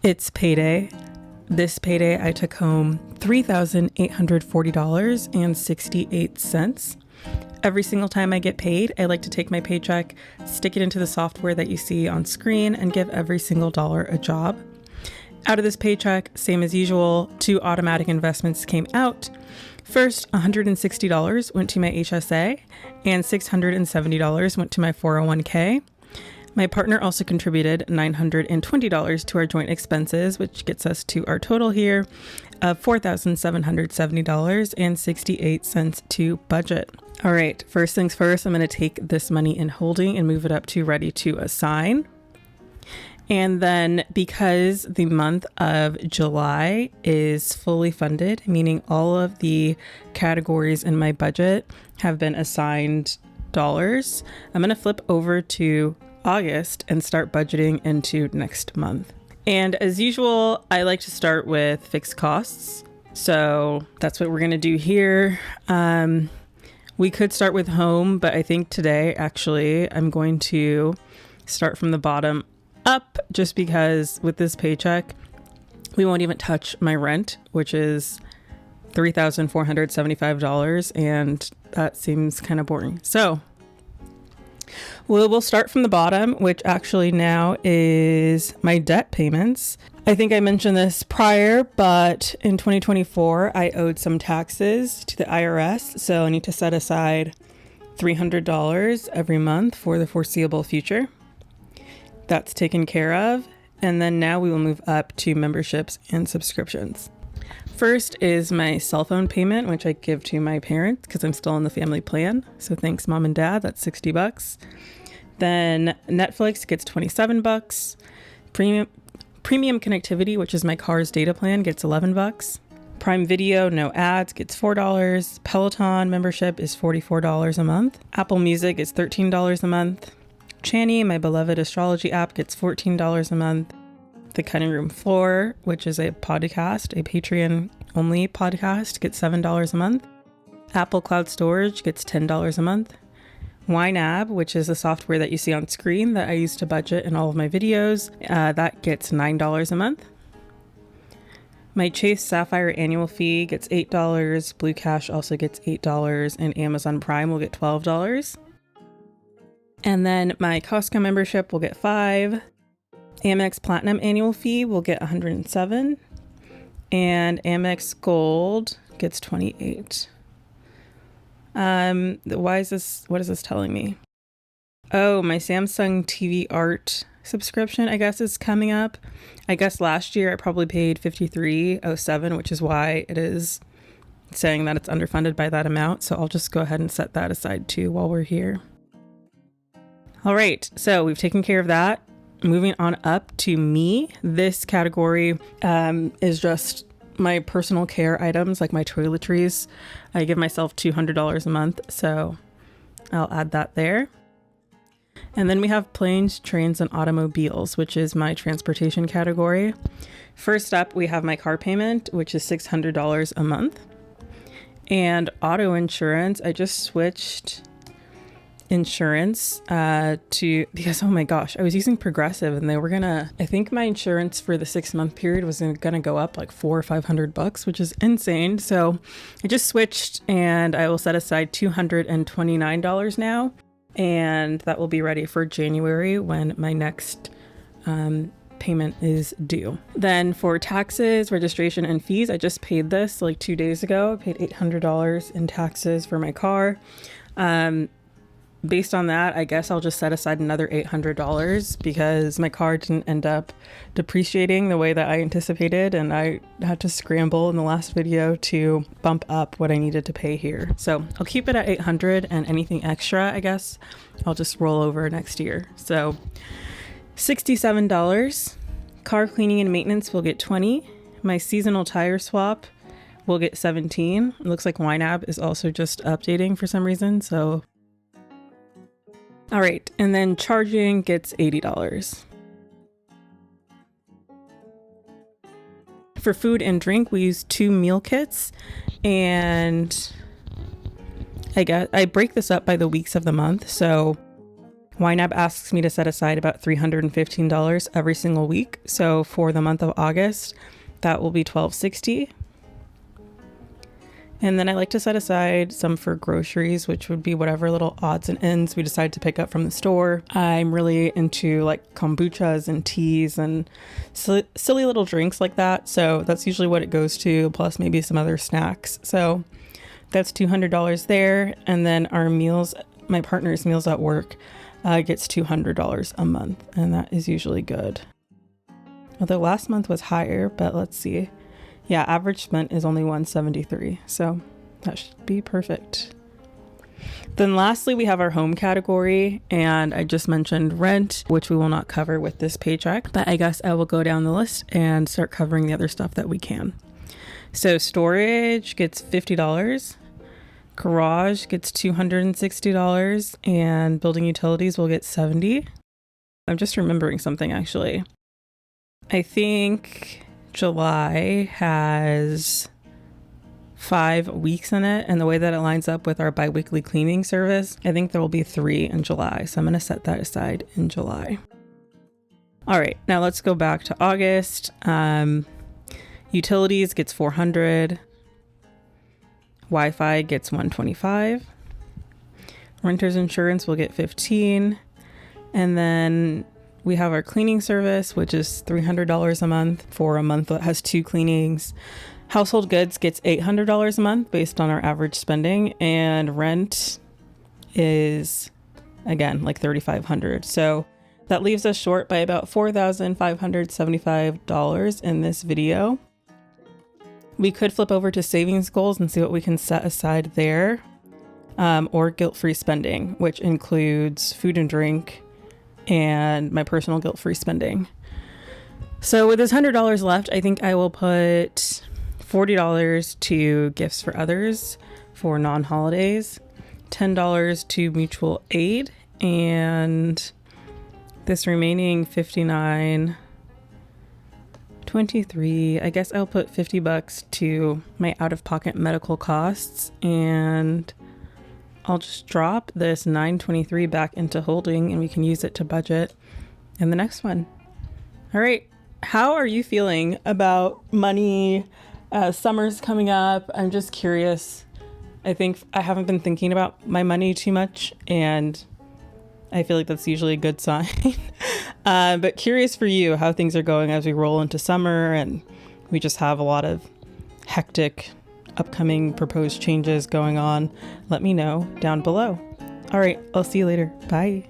It's payday. This payday, I took home $3,840.68. Every single time I get paid, I like to take my paycheck, stick it into the software that you see on screen, and give every single dollar a job. Out of this paycheck, same as usual, 2 automatic investments came out. First, $160 went to my HSA, and $670 went to my 401k. My partner also contributed $920 to our joint expenses, which gets us to our total here of $4,770.68 to budget. All right, first things first, I'm going to take this money in holding and move it up to ready to assign. And then because the month of July is fully funded, meaning all of the categories in my budget have been assigned dollars, I'm going to flip over to August and start budgeting into next month. And as usual, I like to start with fixed costs. So that's what we're going to do here. We could start with home, but I think today, actually, I'm going to start from the bottom up just because with this paycheck, we won't even touch my rent, which is $3,475. And that seems kind of boring. So we'll start from the bottom, which actually now is my debt payments. I think I mentioned this prior, but in 2024, I owed some taxes to the IRS. So I need to set aside $300 every month for the foreseeable future. That's taken care of. And then now we will move up to memberships and subscriptions. First is my cell phone payment, which I give to my parents because I'm still in the family plan. So thanks, Mom and Dad. That's $60. Then Netflix gets $27. Premium connectivity, which is my car's data plan, gets $11. Prime Video, no ads, gets $4. Peloton membership is $44 a month. Apple Music is $13 a month. Chani, my beloved astrology app, gets $14 a month. The Cutting Room Floor, which is a podcast, a Patreon-only podcast, gets $7 a month. Apple Cloud Storage gets $10 a month. YNAB, which is a software that you see on screen that I use to budget in all of my videos, that gets $9 a month. My Chase Sapphire annual fee gets $8. Blue Cash also gets $8, and Amazon Prime will get $12. And then my Costco membership will get $5. Amex Platinum annual fee will get $107, and Amex Gold gets $28. What is this telling me? Oh, my Samsung TV Art subscription, I guess, is coming up. I guess last year I probably paid $53.07, which is why it is saying that it's underfunded by that amount. So I'll just go ahead and set that aside too while we're here. All right, so we've taken care of that. Moving on up to me, this category is just my personal care items, like my toiletries. I give myself $200 a month, so I'll add that there. And then we have planes, trains, and automobiles, which is my transportation category. First up, we have my car payment, which is $600 a month. And auto insurance, I just switched insurance because oh my gosh, I was using Progressive and they were I think my insurance for the 6-month period was gonna go up like $400 or $500, which is insane. So I just switched and I will set aside $229 now, and that will be ready for January when my next payment is due. Then for taxes, registration, and fees, I just paid this like 2 days ago. I paid $800 in taxes for my car. Based on that, I guess I'll just set aside another $800 because my car didn't end up depreciating the way that I anticipated, and I had to scramble in the last video to bump up what I needed to pay here. So I'll keep it at $800, and anything extra, I guess, I'll just roll over next year. So $67. Car cleaning and maintenance will get $20. My seasonal tire swap will get $17. It looks like YNAB is also just updating for some reason, so all right, and then charging gets $80. For food and drink, we use 2 meal kits, and I break this up by the weeks of the month. So YNAB asks me to set aside about $315 every single week. So for the month of August, that will be $1,260. And then I like to set aside some for groceries, which would be whatever little odds and ends we decide to pick up from the store. I'm really into like kombuchas and teas and silly little drinks like that. So that's usually what it goes to, plus maybe some other snacks. So that's $200 there. And then our meals, my partner's meals at work, gets $200 a month. And that is usually good. Although last month was higher, but let's see. Yeah, average spent is only $173, so that should be perfect. Then lastly, we have our home category, and I just mentioned rent, which we will not cover with this paycheck, but I guess I will go down the list and start covering the other stuff that we can. So storage gets $50, garage gets $260, and building utilities will get $70. I'm just remembering something actually. I think July has 5 weeks in it, and the way that it lines up with our bi-weekly cleaning service, I think there will be 3 in July. So I'm going to set that aside in July. All right, now let's go back to August. Utilities gets $400. Wi-Fi gets $125. Renter's insurance will get $15. And then we have our cleaning service, which is $300 a month for a month that has 2 cleanings. Household goods gets $800 a month based on our average spending, and rent is, again, like $3,500. So that leaves us short by about $4,575 in this video. We could flip over to savings goals and see what we can set aside there, or guilt-free spending, which includes food and drink, and my personal guilt-free spending. So with this $100 left, I think I will put $40 to gifts for others for non-holidays, $10 to mutual aid, and this remaining $59.23, I guess I'll put $50 to my out-of-pocket medical costs, and I'll just drop this $9.23 back into holding, and we can use it to budget in the next one. All right. How are you feeling about money? Summer's coming up. I'm just curious. I think I haven't been thinking about my money too much, and I feel like that's usually a good sign. But curious for you how things are going as we roll into summer, and we just have a lot of hectic upcoming proposed changes going on. Let me know down below. All right, I'll see you later. Bye.